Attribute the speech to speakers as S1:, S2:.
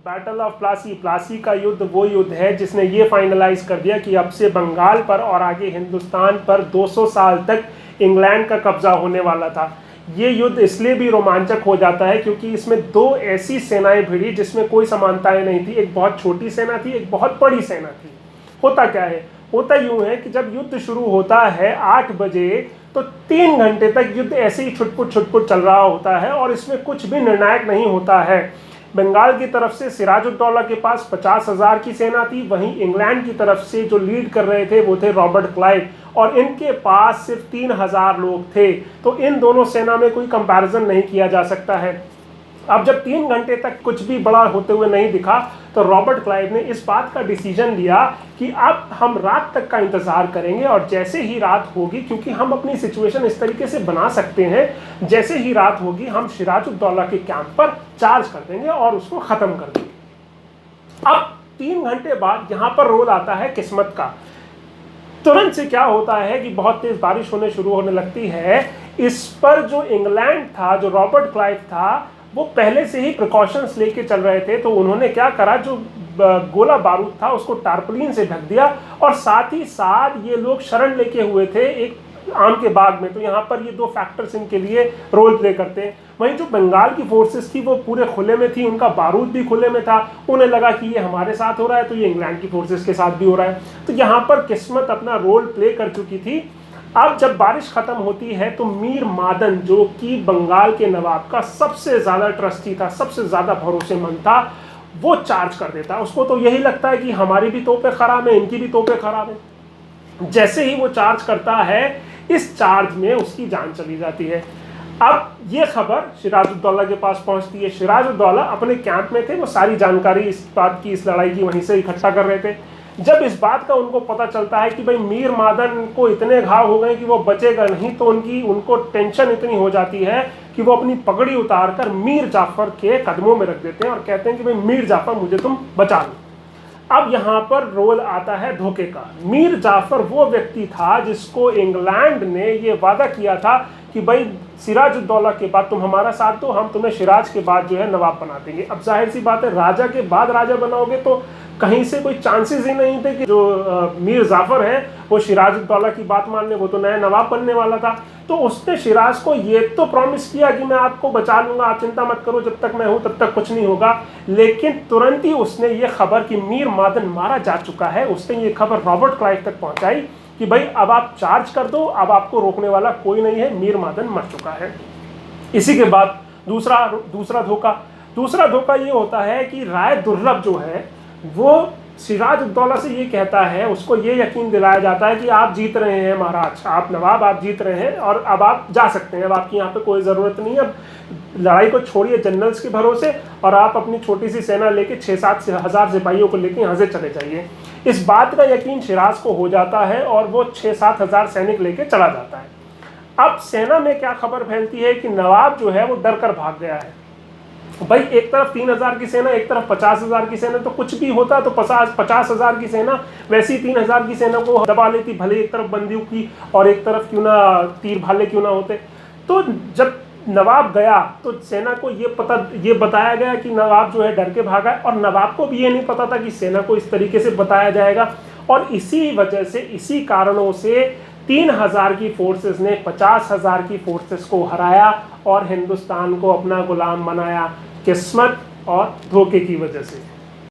S1: Battle of Plassey, Plassey का युद्ध वो युद्ध है जिसने ये फाइनलाइज कर दिया कि अब से बंगाल पर और आगे हिंदुस्तान पर 200 साल तक इंग्लैंड का कब्जा होने वाला था। ये युद्ध इसलिए भी रोमांचक हो जाता है क्योंकि इसमें दो ऐसी सेनाएं भिड़ी जिसमें कोई समानताएं नहीं थी। एक बहुत छोटी सेना थी, एक बहुत बड़ी सेना थी। होता क्या है, होता यूं है कि जब युद्ध शुरू होता है 8 बजे तो 3 घंटे तक युद्ध ऐसे ही छुटपुट छुटपुट चल रहा होता है और इसमें कुछ भी निर्णायक नहीं होता है। बंगाल की तरफ से सिराजुद्दौला के पास 50,000 की सेना थी, वहीं इंग्लैंड की तरफ से जो लीड कर रहे थे वो थे रॉबर्ट क्लाइव और इनके पास सिर्फ 3,000 लोग थे। तो इन दोनों सेना में कोई कंपैरिजन नहीं किया जा सकता है। अब जब 3 घंटे तक कुछ भी बड़ा होते हुए नहीं दिखा तो रॉबर्ट क्लाइव ने इस बात का डिसीजन लिया कि अब हम रात तक का इंतजार करेंगे और जैसे ही रात होगी, क्योंकि हम अपनी सिचुएशन इस तरीके से बना सकते हैं, जैसे ही रात होगी हम सिराजुद्दौला के कैंप पर चार्ज कर देंगे और उसको खत्म कर देंगे। अब 3 घंटे बाद यहाँ पर रोल आता है किस्मत का। तुरंत से क्या होता है कि बहुत तेज बारिश शुरू होने लगती है। इस पर जो इंग्लैंड था, जो रॉबर्ट क्लाइव था, वो पहले से ही प्रिकॉशंस लेके चल रहे थे। तो उन्होंने क्या करा, जो गोला बारूद था उसको टारपलिन से ढक दिया और साथ ही साथ ये लोग शरण लेके हुए थे एक आम के बाग में। तो यहाँ पर ये दो फैक्टर्स इनके लिए रोल प्ले करते हैं। वहीं जो बंगाल की फोर्सेस थी वो पूरे खुले में थी, उनका बारूद भी खुले में था। उन्हें लगा कि ये हमारे साथ हो रहा है तो ये इंग्लैंड की फोर्सेस के साथ भी हो रहा है। तो यहाँ पर किस्मत अपना रोल प्ले कर चुकी थी। अब जब बारिश खत्म होती है तो मीर मादन, जो कि बंगाल के नवाब का सबसे ज्यादा ट्रस्टी था, सबसे ज्यादा भरोसेमंद था, वो चार्ज कर देता है। उसको तो यही लगता है कि हमारी भी तोपें खराब है, इनकी भी तोपें खराब है। जैसे ही वो चार्ज करता है, इस चार्ज में उसकी जान चली जाती है। अब ये खबर सिराजुद्दौला के पास पहुंचती है। सिराजुद्दौला अपने कैंप में थे, वो सारी जानकारी इस बात की, इस लड़ाई की वहीं से इकट्ठा कर रहे थे। जब इस बात का उनको पता चलता है कि भाई मीर मादन को इतने घाव हो गए कि वो बचेगा नहीं, तो उनको टेंशन इतनी हो जाती है कि वो अपनी पगड़ी उतारकर मीर जाफर के कदमों में रख देते हैं और कहते हैं कि भाई मीर जाफर, मुझे तुम बचा लो। अब यहाँ पर रोल आता है धोखे का। मीर जाफर वो व्यक्ति था जिसको इंग्लैंड ने ये वादा किया था कि भाई सिराजुद्दौला के बाद तुम हमारा साथ दो, हम तुम्हें सिराज के बाद जो है नवाब बना देंगे। अब जाहिर सी बात है, राजा के बाद राजा बनाओगे तो कहीं से कोई चांसेस ही नहीं थे कि जो मीर जाफर है वो सिराजुद्दौला की बात मान ले, वो तो नया नवाब बनने वाला था। तो उसने सिराज को ये तो प्रॉमिस किया कि मैं आपको बचा लूंगा, आप चिंता मत करो, जब तक मैं हूं तब तक कुछ नहीं होगा। लेकिन तुरंत ही उसने ये खबर कि मीर मादन मारा जा चुका है, उसने ये खबर रॉबर्ट क्लाइव तक पहुंचाई कि भाई अब आप चार्ज कर दो, अब आपको रोकने वाला कोई नहीं है, मीर मादन मर चुका है। इसी के बाद दूसरा धोखा ये होता है कि राय दुर्लभ जो है वो सिराजुद्दौला से ये कहता है, उसको ये यकीन दिलाया जाता है कि आप जीत रहे हैं महाराज, आप नवाब, आप जीत रहे हैं और अब आप जा सकते हैं, अब आपकी यहाँ पे कोई ज़रूरत नहीं है, अब लड़ाई को छोड़िए जनरल्स के भरोसे और आप अपनी छोटी सी सेना लेके 6-7 हज़ार सिपाहियों को लेके यहाँ से चले जाइए। इस बात का यकीन सिराज को हो जाता है और वो 6-7 हज़ार सैनिक लेके चला जाता है। अब सेना में क्या खबर फैलती है कि नवाब जो है वो डर कर भाग गया है। भाई एक तरफ 3,000 की सेना, एक तरफ 50,000 की सेना, तो कुछ भी होता तो 50,000 की सेना वैसी 3,000 की सेना को दबा लेती, भले एक तरफ बंदूक की और एक तरफ क्यों ना तीर भाले क्यों ना होते। तो जब नवाब गया तो सेना को ये बताया गया कि नवाब जो है डर के भागा है और नवाब को भी ये नहीं पता था कि सेना को इस तरीके से बताया जाएगा। और इसी वजह से, इसी कारणों से 3,000 की फोर्सेस ने 50,000 की फोर्सेस को हराया और हिंदुस्तान को अपना गुलाम बनाया, किस्मत और धोखे की वजह से।